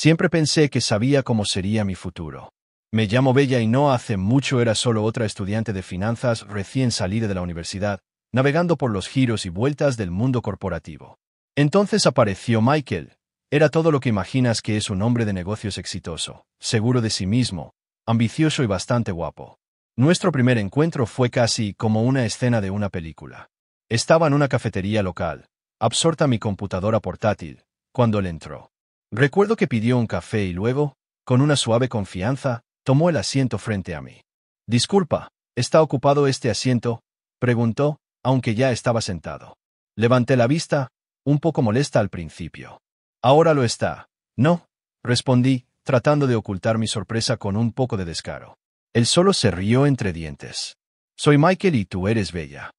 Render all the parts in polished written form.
Siempre pensé que sabía cómo sería mi futuro. Me llamo Bella y no hace mucho era solo otra estudiante de finanzas recién salida de la universidad, navegando por los giros y vueltas del mundo corporativo. Entonces apareció Michael. Era todo lo que imaginas que es un hombre de negocios exitoso, seguro de sí mismo, ambicioso y bastante guapo. Nuestro primer encuentro fue casi como una escena de una película. Estaba en una cafetería local, absorta en mi computadora portátil, cuando él entró. Recuerdo que pidió un café y luego, con una suave confianza, tomó el asiento frente a mí. «Disculpa, ¿está ocupado este asiento?», preguntó, aunque ya estaba sentado. Levanté la vista, un poco molesta al principio. «Ahora lo está». «No», respondí, tratando de ocultar mi sorpresa con un poco de descaro. Él solo se rió entre dientes. «Soy Michael y tú eres Bella».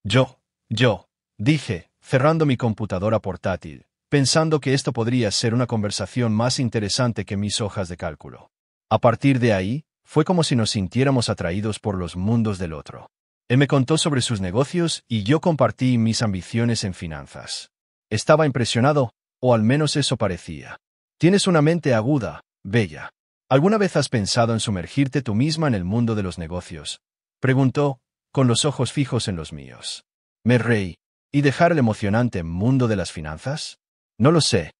Yo, dije, cerrando mi computadora portátil, pensando que esto podría ser una conversación más interesante que mis hojas de cálculo. A partir de ahí, fue como si nos sintiéramos atraídos por los mundos del otro. Él me contó sobre sus negocios y yo compartí mis ambiciones en finanzas. Estaba impresionado, o al menos eso parecía. «Tienes una mente aguda, Bella. ¿Alguna vez has pensado en sumergirte tú misma en el mundo de los negocios?», preguntó, con los ojos fijos en los míos. Me reí. ¿Y dejar el emocionante mundo de las finanzas? No lo sé.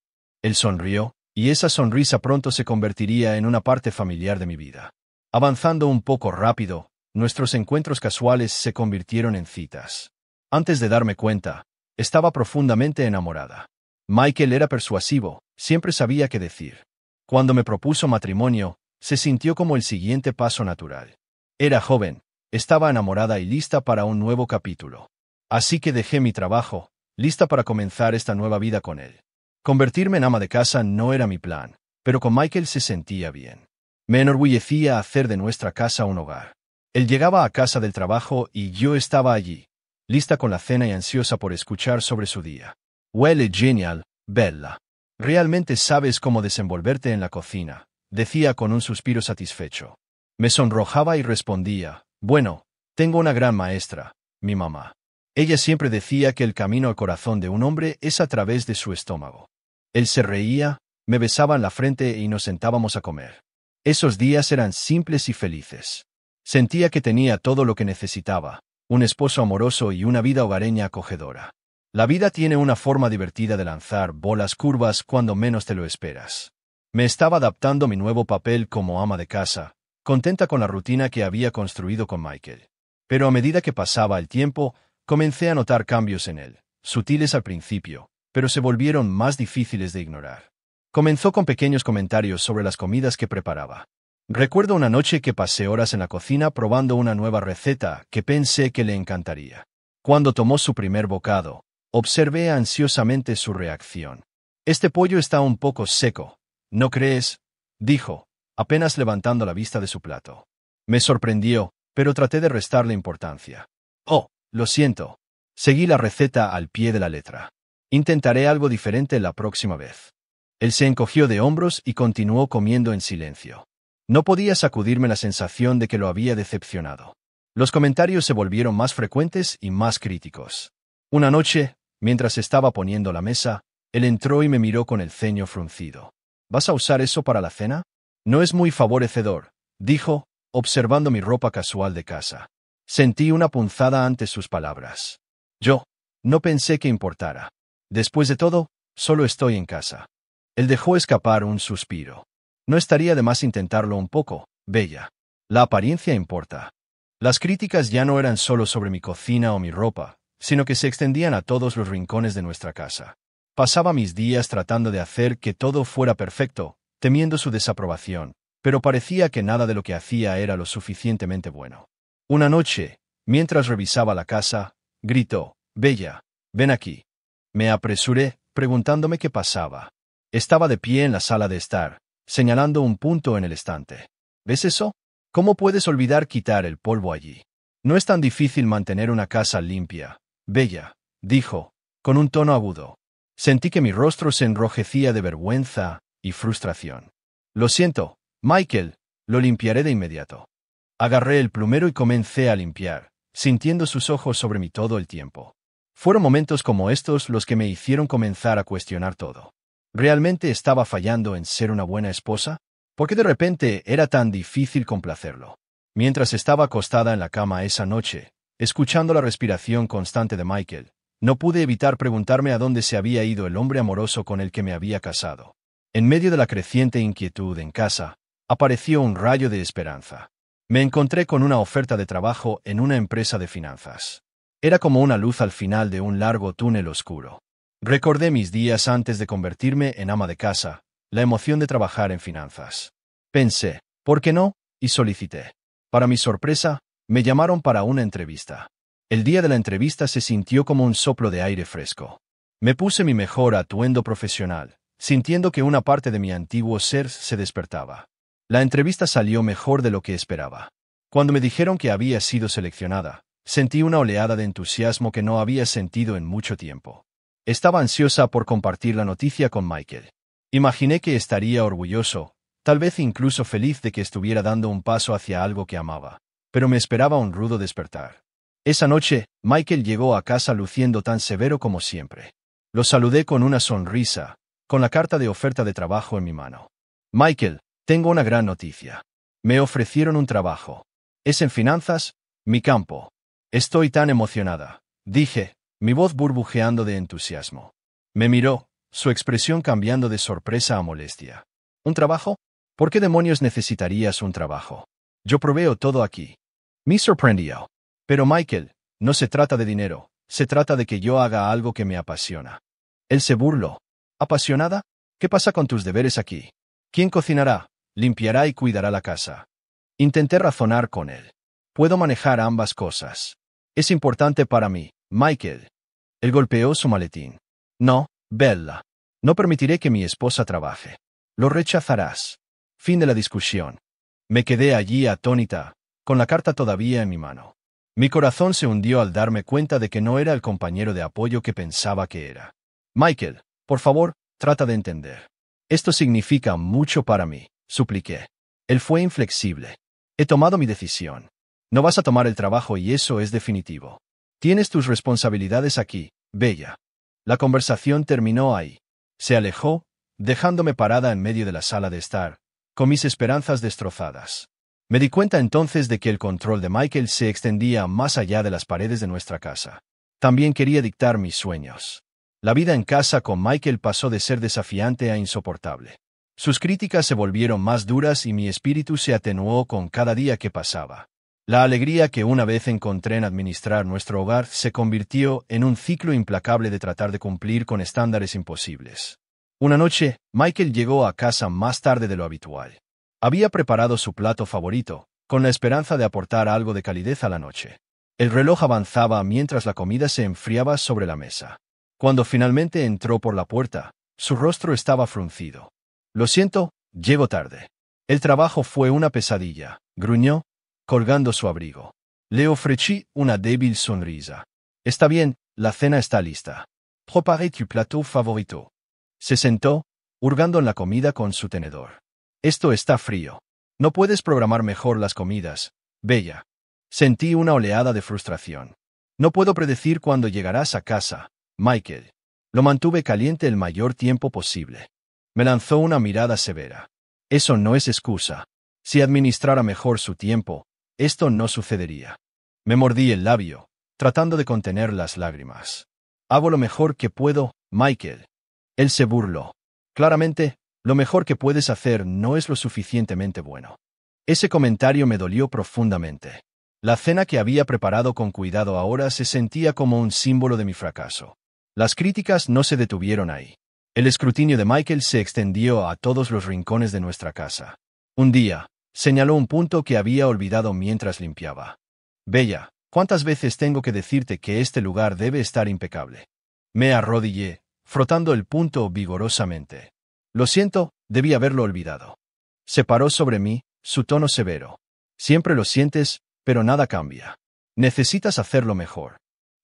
Él sonrió, y esa sonrisa pronto se convertiría en una parte familiar de mi vida. Avanzando un poco rápido, nuestros encuentros casuales se convirtieron en citas. Antes de darme cuenta, estaba profundamente enamorada. Michael era persuasivo, siempre sabía qué decir. Cuando me propuso matrimonio, se sintió como el siguiente paso natural. Era joven, estaba enamorada y lista para un nuevo capítulo. Así que dejé mi trabajo, lista para comenzar esta nueva vida con él. Convertirme en ama de casa no era mi plan, pero con Michael se sentía bien. Me enorgullecía hacer de nuestra casa un hogar. Él llegaba a casa del trabajo y yo estaba allí, lista con la cena y ansiosa por escuchar sobre su día. «Huele genial, Bella. Realmente sabes cómo desenvolverte en la cocina», decía con un suspiro satisfecho. Me sonrojaba y respondía: «Bueno, tengo una gran maestra, mi mamá. Ella siempre decía que el camino al corazón de un hombre es a través de su estómago». Él se reía, me besaba en la frente y nos sentábamos a comer. Esos días eran simples y felices. Sentía que tenía todo lo que necesitaba, un esposo amoroso y una vida hogareña acogedora. La vida tiene una forma divertida de lanzar bolas curvas cuando menos te lo esperas. Me estaba adaptando a mi nuevo papel como ama de casa, contenta con la rutina que había construido con Michael. Pero a medida que pasaba el tiempo, comencé a notar cambios en él, sutiles al principio, pero se volvieron más difíciles de ignorar. Comenzó con pequeños comentarios sobre las comidas que preparaba. Recuerdo una noche que pasé horas en la cocina probando una nueva receta que pensé que le encantaría. Cuando tomó su primer bocado, observé ansiosamente su reacción. «Este pollo está un poco seco, ¿no crees?», dijo, apenas levantando la vista de su plato. Me sorprendió, pero traté de restarle importancia. «Oh, lo siento. Seguí la receta al pie de la letra. Intentaré algo diferente la próxima vez». Él se encogió de hombros y continuó comiendo en silencio. No podía sacudirme la sensación de que lo había decepcionado. Los comentarios se volvieron más frecuentes y más críticos. Una noche, mientras estaba poniendo la mesa, él entró y me miró con el ceño fruncido. «¿Vas a usar eso para la cena? No es muy favorecedor», dijo, observando mi ropa casual de casa. Sentí una punzada ante sus palabras. Yo no pensé que importara. Después de todo, solo estoy en casa. Él dejó escapar un suspiro. «No estaría de más intentarlo un poco, Bella. La apariencia importa». Las críticas ya no eran solo sobre mi cocina o mi ropa, sino que se extendían a todos los rincones de nuestra casa. Pasaba mis días tratando de hacer que todo fuera perfecto, temiendo su desaprobación, pero parecía que nada de lo que hacía era lo suficientemente bueno. Una noche, mientras revisaba la casa, gritó: «Bella, ven aquí». Me apresuré, preguntándome qué pasaba. Estaba de pie en la sala de estar, señalando un punto en el estante. «¿Ves eso? ¿Cómo puedes olvidar quitar el polvo allí? No es tan difícil mantener una casa limpia, Bella», dijo, con un tono agudo. Sentí que mi rostro se enrojecía de vergüenza y frustración. «Lo siento, Michael, lo limpiaré de inmediato». Agarré el plumero y comencé a limpiar, sintiendo sus ojos sobre mí todo el tiempo. Fueron momentos como estos los que me hicieron comenzar a cuestionar todo. ¿Realmente estaba fallando en ser una buena esposa? ¿Por qué de repente era tan difícil complacerlo? Mientras estaba acostada en la cama esa noche, escuchando la respiración constante de Michael, no pude evitar preguntarme a dónde se había ido el hombre amoroso con el que me había casado. En medio de la creciente inquietud en casa, apareció un rayo de esperanza. Me encontré con una oferta de trabajo en una empresa de finanzas. Era como una luz al final de un largo túnel oscuro. Recordé mis días antes de convertirme en ama de casa, la emoción de trabajar en finanzas. Pensé, ¿por qué no? Y solicité. Para mi sorpresa, me llamaron para una entrevista. El día de la entrevista se sintió como un soplo de aire fresco. Me puse mi mejor atuendo profesional, sintiendo que una parte de mi antiguo ser se despertaba. La entrevista salió mejor de lo que esperaba. Cuando me dijeron que había sido seleccionada, sentí una oleada de entusiasmo que no había sentido en mucho tiempo. Estaba ansiosa por compartir la noticia con Michael. Imaginé que estaría orgulloso, tal vez incluso feliz de que estuviera dando un paso hacia algo que amaba, pero me esperaba un rudo despertar. Esa noche, Michael llegó a casa luciendo tan severo como siempre. Lo saludé con una sonrisa, con la carta de oferta de trabajo en mi mano. Michael, tengo una gran noticia. Me ofrecieron un trabajo. Es en finanzas, mi campo. Estoy tan emocionada, dije, mi voz burbujeando de entusiasmo. Me miró, su expresión cambiando de sorpresa a molestia. ¿Un trabajo? ¿Por qué demonios necesitarías un trabajo? Yo proveo todo aquí. Me sorprendió. Pero Michael, no se trata de dinero, se trata de que yo haga algo que me apasiona. Él se burló. ¿Apasionada? ¿Qué pasa con tus deberes aquí? ¿Quién cocinará, limpiará y cuidará la casa? Intenté razonar con él. Puedo manejar ambas cosas. Es importante para mí, Michael. Él golpeó su maletín. No, Bella. No permitiré que mi esposa trabaje. Lo rechazarás. Fin de la discusión. Me quedé allí atónita, con la carta todavía en mi mano. Mi corazón se hundió al darme cuenta de que no era el compañero de apoyo que pensaba que era. Michael, por favor, trata de entender. Esto significa mucho para mí, supliqué. Él fue inflexible. He tomado mi decisión. No vas a tomar el trabajo y eso es definitivo. Tienes tus responsabilidades aquí, Bella. La conversación terminó ahí. Se alejó, dejándome parada en medio de la sala de estar, con mis esperanzas destrozadas. Me di cuenta entonces de que el control de Michael se extendía más allá de las paredes de nuestra casa. También quería dictar mis sueños. La vida en casa con Michael pasó de ser desafiante a insoportable. Sus críticas se volvieron más duras y mi espíritu se atenuó con cada día que pasaba. La alegría que una vez encontré en administrar nuestro hogar se convirtió en un ciclo implacable de tratar de cumplir con estándares imposibles. Una noche, Michael llegó a casa más tarde de lo habitual. Había preparado su plato favorito, con la esperanza de aportar algo de calidez a la noche. El reloj avanzaba mientras la comida se enfriaba sobre la mesa. Cuando finalmente entró por la puerta, su rostro estaba fruncido. Lo siento, llego tarde. El trabajo fue una pesadilla, gruñó, colgando su abrigo. Le ofrecí una débil sonrisa. Está bien, la cena está lista. Prepare tu plato favorito. Se sentó, hurgando en la comida con su tenedor. Esto está frío. No puedes programar mejor las comidas, Bella. Sentí una oleada de frustración. No puedo predecir cuándo llegarás a casa, Michael. Lo mantuve caliente el mayor tiempo posible. Me lanzó una mirada severa. Eso no es excusa. Si administrara mejor su tiempo, esto no sucedería. Me mordí el labio, tratando de contener las lágrimas. Hago lo mejor que puedo, Michael. Él se burló. Claramente, lo mejor que puedes hacer no es lo suficientemente bueno. Ese comentario me dolió profundamente. La cena que había preparado con cuidado ahora se sentía como un símbolo de mi fracaso. Las críticas no se detuvieron ahí. El escrutinio de Michael se extendió a todos los rincones de nuestra casa. Un día, señaló un punto que había olvidado mientras limpiaba. Bella, ¿cuántas veces tengo que decirte que este lugar debe estar impecable? Me arrodillé, frotando el punto vigorosamente. Lo siento, debí haberlo olvidado. Se paró sobre mí, su tono severo. Siempre lo sientes, pero nada cambia. Necesitas hacerlo mejor.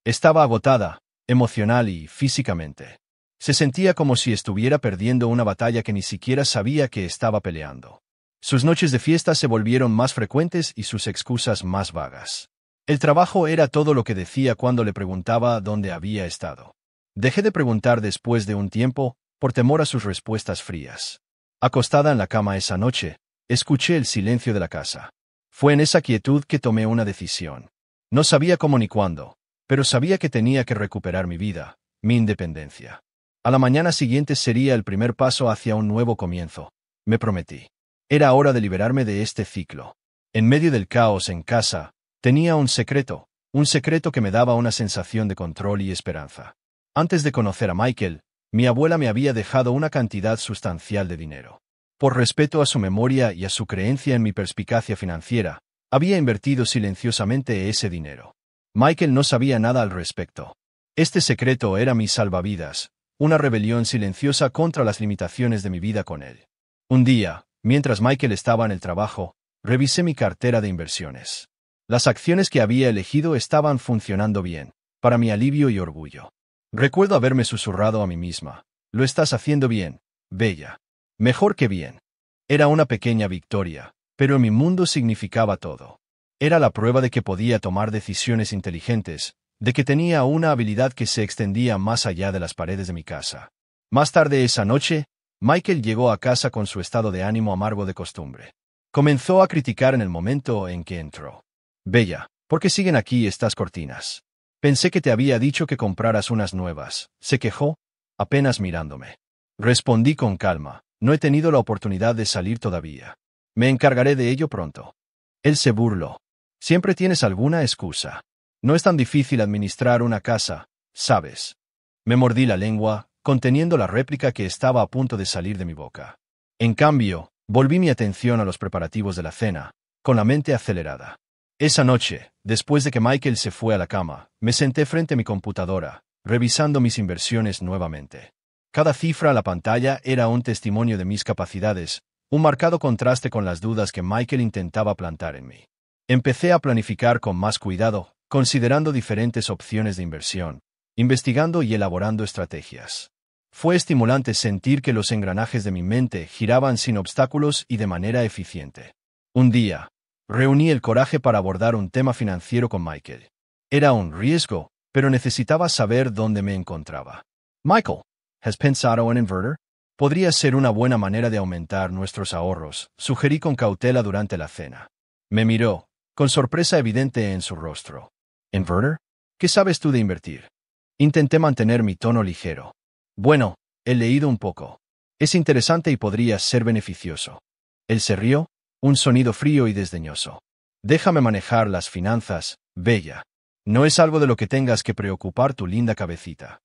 Estaba agotada, emocional y físicamente. Se sentía como si estuviera perdiendo una batalla que ni siquiera sabía que estaba peleando. Sus noches de fiesta se volvieron más frecuentes y sus excusas más vagas. El trabajo era todo lo que decía cuando le preguntaba dónde había estado. Dejé de preguntar después de un tiempo, por temor a sus respuestas frías. Acostada en la cama esa noche, escuché el silencio de la casa. Fue en esa quietud que tomé una decisión. No sabía cómo ni cuándo, pero sabía que tenía que recuperar mi vida, mi independencia. A la mañana siguiente sería el primer paso hacia un nuevo comienzo, me prometí. Era hora de liberarme de este ciclo. En medio del caos en casa, tenía un secreto que me daba una sensación de control y esperanza. Antes de conocer a Michael, mi abuela me había dejado una cantidad sustancial de dinero. Por respeto a su memoria y a su creencia en mi perspicacia financiera, había invertido silenciosamente ese dinero. Michael no sabía nada al respecto. Este secreto era mi salvavidas, una rebelión silenciosa contra las limitaciones de mi vida con él. Un día, mientras Michael estaba en el trabajo, revisé mi cartera de inversiones. Las acciones que había elegido estaban funcionando bien, para mi alivio y orgullo. Recuerdo haberme susurrado a mí misma: «Lo estás haciendo bien, Bella. Mejor que bien». Era una pequeña victoria, pero en mi mundo significaba todo. Era la prueba de que podía tomar decisiones inteligentes, de que tenía una habilidad que se extendía más allá de las paredes de mi casa. Más tarde esa noche, Michael llegó a casa con su estado de ánimo amargo de costumbre. Comenzó a criticar en el momento en que entró. «Bella, ¿por qué siguen aquí estas cortinas? Pensé que te había dicho que compraras unas nuevas», se quejó, apenas mirándome. Respondí con calma: «No he tenido la oportunidad de salir todavía. Me encargaré de ello pronto». Él se burló. «Siempre tienes alguna excusa. No es tan difícil administrar una casa, ¿sabes?». Me mordí la lengua, conteniendo la réplica que estaba a punto de salir de mi boca. En cambio, volví mi atención a los preparativos de la cena, con la mente acelerada. Esa noche, después de que Michael se fue a la cama, me senté frente a mi computadora, revisando mis inversiones nuevamente. Cada cifra a la pantalla era un testimonio de mis capacidades, un marcado contraste con las dudas que Michael intentaba plantar en mí. Empecé a planificar con más cuidado, considerando diferentes opciones de inversión, investigando y elaborando estrategias. Fue estimulante sentir que los engranajes de mi mente giraban sin obstáculos y de manera eficiente. Un día, reuní el coraje para abordar un tema financiero con Michael. Era un riesgo, pero necesitaba saber dónde me encontraba. «Michael, ¿has pensado en invertir? Podría ser una buena manera de aumentar nuestros ahorros», sugerí con cautela durante la cena. Me miró, con sorpresa evidente en su rostro. «¿Invertir? ¿Qué sabes tú de invertir?». Intenté mantener mi tono ligero. «Bueno, he leído un poco. Es interesante y podría ser beneficioso». Él se rió, un sonido frío y desdeñoso. «Déjame manejar las finanzas, Bella. No es algo de lo que tengas que preocupar tu linda cabecita».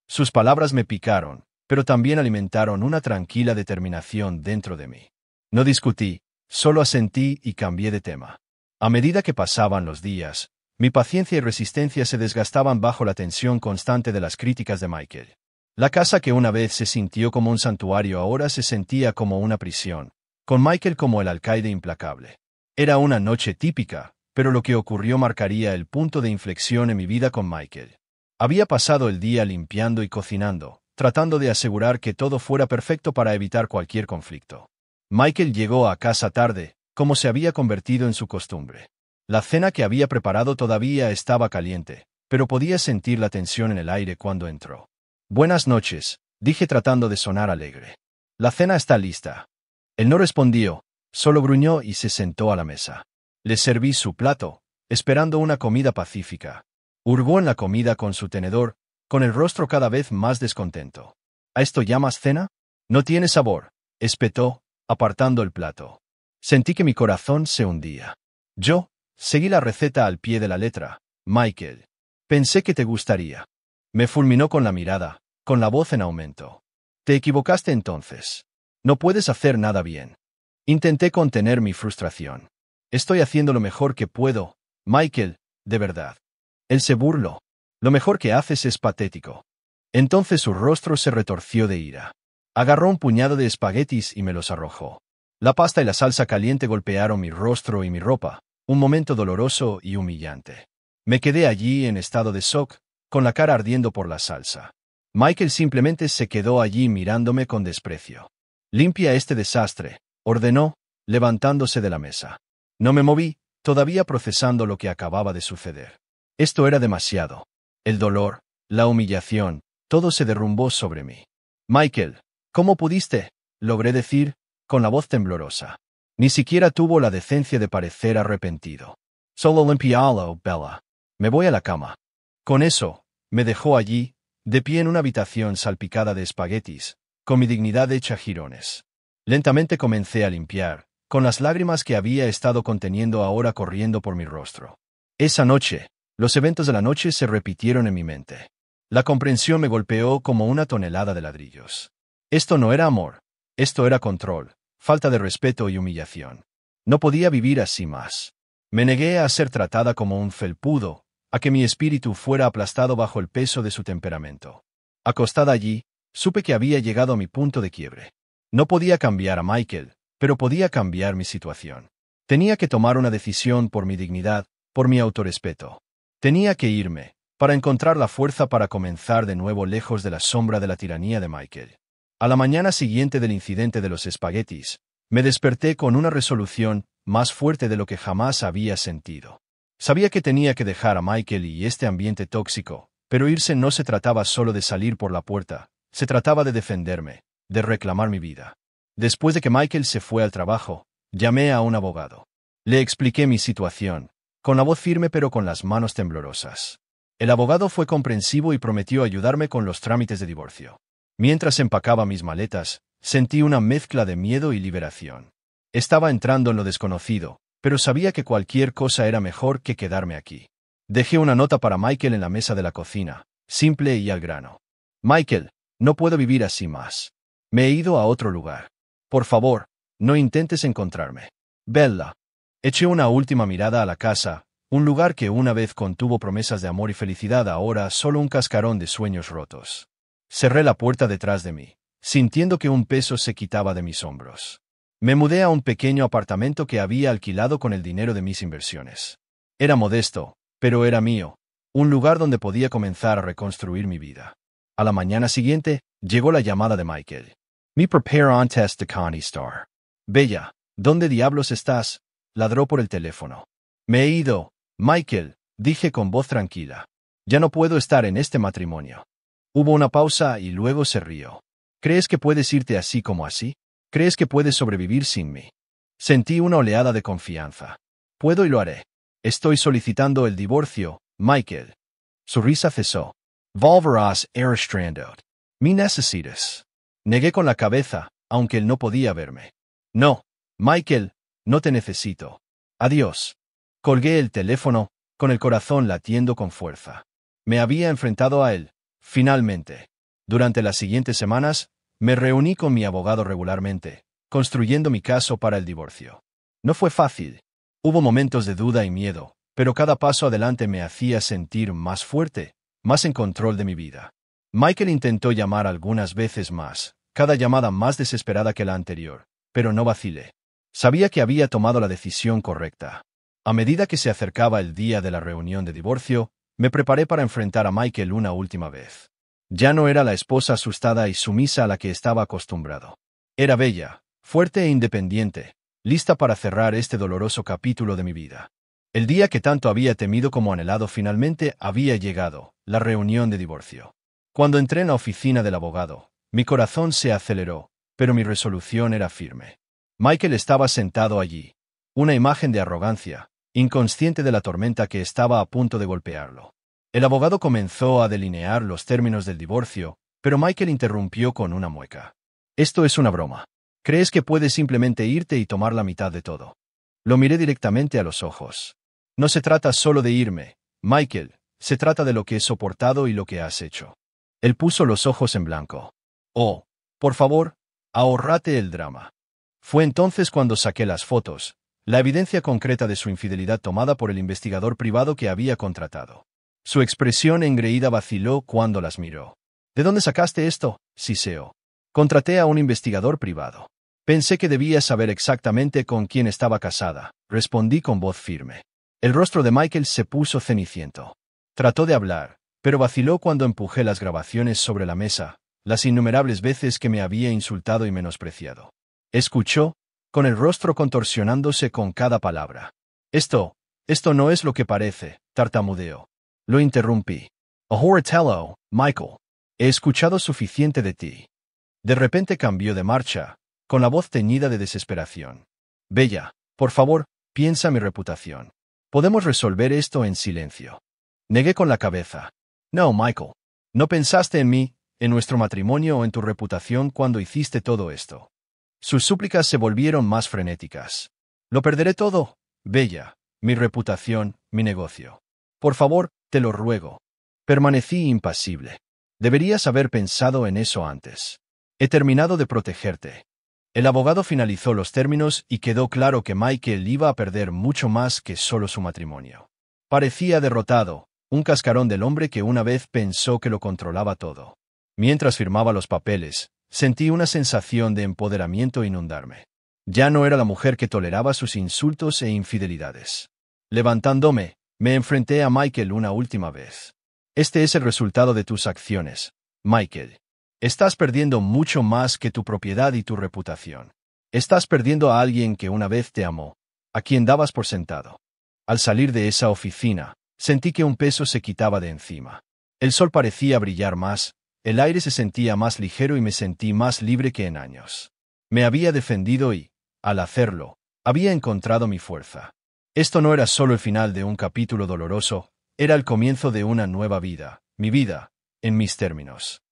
Sus palabras me picaron, pero también alimentaron una tranquila determinación dentro de mí. No discutí, solo asentí y cambié de tema. A medida que pasaban los días, mi paciencia y resistencia se desgastaban bajo la tensión constante de las críticas de Michael. La casa que una vez se sintió como un santuario ahora se sentía como una prisión, con Michael como el alcaide implacable. Era una noche típica, pero lo que ocurrió marcaría el punto de inflexión en mi vida con Michael. Había pasado el día limpiando y cocinando, tratando de asegurar que todo fuera perfecto para evitar cualquier conflicto. Michael llegó a casa tarde, como se había convertido en su costumbre. La cena que había preparado todavía estaba caliente, pero podía sentir la tensión en el aire cuando entró. «Buenas noches», dije tratando de sonar alegre. «La cena está lista». Él no respondió, solo gruñó y se sentó a la mesa. Le serví su plato, esperando una comida pacífica. Hurgó en la comida con su tenedor, con el rostro cada vez más descontento. «¿A esto llamas cena? No tiene sabor», espetó, apartando el plato. Sentí que mi corazón se hundía. «Yo seguí la receta al pie de la letra, Michael. Pensé que te gustaría». Me fulminó con la mirada, con la voz en aumento. «Te equivocaste entonces. No puedes hacer nada bien». Intenté contener mi frustración. «Estoy haciendo lo mejor que puedo, Michael, de verdad». Él se burló. «Lo mejor que haces es patético». Entonces su rostro se retorció de ira. Agarró un puñado de espaguetis y me los arrojó. La pasta y la salsa caliente golpearon mi rostro y mi ropa, un momento doloroso y humillante. Me quedé allí en estado de shock, con la cara ardiendo por la salsa. Michael simplemente se quedó allí mirándome con desprecio. «Limpia este desastre», ordenó, levantándose de la mesa. No me moví, todavía procesando lo que acababa de suceder. Esto era demasiado. El dolor, la humillación, todo se derrumbó sobre mí. Michael, ¿cómo pudiste? Logré decir, con la voz temblorosa. Ni siquiera tuvo la decencia de parecer arrepentido. Solo limpialo, Bella. Me voy a la cama. Con eso, me dejó allí, de pie en una habitación salpicada de espaguetis, con mi dignidad hecha jirones. Lentamente comencé a limpiar, con las lágrimas que había estado conteniendo ahora corriendo por mi rostro. Esa noche, los eventos de la noche se repitieron en mi mente. La comprensión me golpeó como una tonelada de ladrillos. Esto no era amor, esto era control, falta de respeto y humillación. No podía vivir así más. Me negué a ser tratada como un felpudo, a que mi espíritu fuera aplastado bajo el peso de su temperamento. Acostada allí, supe que había llegado a mi punto de quiebre. No podía cambiar a Michael, pero podía cambiar mi situación. Tenía que tomar una decisión por mi dignidad, por mi autorrespeto. Tenía que irme, para encontrar la fuerza para comenzar de nuevo lejos de la sombra de la tiranía de Michael. A la mañana siguiente del incidente de los espaguetis, me desperté con una resolución más fuerte de lo que jamás había sentido. Sabía que tenía que dejar a Michael y este ambiente tóxico, pero irse no se trataba solo de salir por la puerta, se trataba de defenderme, de reclamar mi vida. Después de que Michael se fue al trabajo, llamé a un abogado. Le expliqué mi situación, con la voz firme pero con las manos temblorosas. El abogado fue comprensivo y prometió ayudarme con los trámites de divorcio. Mientras empacaba mis maletas, sentí una mezcla de miedo y liberación. Estaba entrando en lo desconocido, pero sabía que cualquier cosa era mejor que quedarme aquí. Dejé una nota para Michael en la mesa de la cocina, simple y al grano. Michael, no puedo vivir así más. Me he ido a otro lugar. Por favor, no intentes encontrarme. Bella. Eché una última mirada a la casa, un lugar que una vez contuvo promesas de amor y felicidad, ahora solo un cascarón de sueños rotos. Cerré la puerta detrás de mí, sintiendo que un peso se quitaba de mis hombros. Me mudé a un pequeño apartamento que había alquilado con el dinero de mis inversiones. Era modesto, pero era mío, un lugar donde podía comenzar a reconstruir mi vida. A la mañana siguiente, llegó la llamada de Michael. Me prepare antes de contestar. Bella, ¿dónde diablos estás? Ladró por el teléfono. Me he ido, Michael, dije con voz tranquila. Ya no puedo estar en este matrimonio. Hubo una pausa y luego se rió. ¿Crees que puedes irte así como así? ¿Crees que puedes sobrevivir sin mí? Sentí una oleada de confianza. Puedo y lo haré. Estoy solicitando el divorcio, Michael. Su risa cesó. Volverás arrastrando. Me necesitas. Negué con la cabeza, aunque él no podía verme. No, Michael, no te necesito. Adiós. Colgué el teléfono, con el corazón latiendo con fuerza. Me había enfrentado a él, finalmente. Durante las siguientes semanas, me reuní con mi abogado regularmente, construyendo mi caso para el divorcio. No fue fácil. Hubo momentos de duda y miedo, pero cada paso adelante me hacía sentir más fuerte, más en control de mi vida. Michael intentó llamar algunas veces más, cada llamada más desesperada que la anterior, pero no vacilé. Sabía que había tomado la decisión correcta. A medida que se acercaba el día de la reunión de divorcio, me preparé para enfrentar a Michael una última vez. Ya no era la esposa asustada y sumisa a la que estaba acostumbrado. Era bella, fuerte e independiente, lista para cerrar este doloroso capítulo de mi vida. El día que tanto había temido como anhelado finalmente había llegado, la reunión de divorcio. Cuando entré en la oficina del abogado, mi corazón se aceleró, pero mi resolución era firme. Michael estaba sentado allí, una imagen de arrogancia, inconsciente de la tormenta que estaba a punto de golpearlo. El abogado comenzó a delinear los términos del divorcio, pero Michael interrumpió con una mueca. Esto es una broma. ¿Crees que puedes simplemente irte y tomar la mitad de todo? Lo miré directamente a los ojos. No se trata solo de irme, Michael, se trata de lo que he soportado y lo que has hecho. Él puso los ojos en blanco. Oh, por favor, ahórrate el drama. Fue entonces cuando saqué las fotos, la evidencia concreta de su infidelidad tomada por el investigador privado que había contratado. Su expresión engreída vaciló cuando las miró. ¿De dónde sacaste esto? Siseó. Contraté a un investigador privado. Pensé que debías saber exactamente con quién estaba casada, respondí con voz firme. El rostro de Michael se puso ceniciento. Trató de hablar, pero vaciló cuando empujé las grabaciones sobre la mesa, las innumerables veces que me había insultado y menospreciado. Escuchó, con el rostro contorsionándose con cada palabra. Esto no es lo que parece, tartamudeó. Lo interrumpí. Ahora tello, Michael. He escuchado suficiente de ti. De repente cambió de marcha, con la voz teñida de desesperación. Bella, por favor, piensa mi reputación. Podemos resolver esto en silencio. Negué con la cabeza. No, Michael. No pensaste en mí, en nuestro matrimonio o en tu reputación cuando hiciste todo esto. Sus súplicas se volvieron más frenéticas. Lo perderé todo, Bella, mi reputación, mi negocio. Por favor, te lo ruego. Permanecí impasible. Deberías haber pensado en eso antes. He terminado de protegerte. El abogado finalizó los términos y quedó claro que Michael iba a perder mucho más que solo su matrimonio. Parecía derrotado, un cascarón del hombre que una vez pensó que lo controlaba todo. Mientras firmaba los papeles, sentí una sensación de empoderamiento inundarme. Ya no era la mujer que toleraba sus insultos e infidelidades. Levantándome, me enfrenté a Michael una última vez. Este es el resultado de tus acciones, Michael. Estás perdiendo mucho más que tu propiedad y tu reputación. Estás perdiendo a alguien que una vez te amó, a quien dabas por sentado. Al salir de esa oficina, sentí que un peso se quitaba de encima. El sol parecía brillar más, el aire se sentía más ligero y me sentí más libre que en años. Me había defendido y, al hacerlo, había encontrado mi fuerza. Esto no era solo el final de un capítulo doloroso, era el comienzo de una nueva vida, mi vida, en mis términos.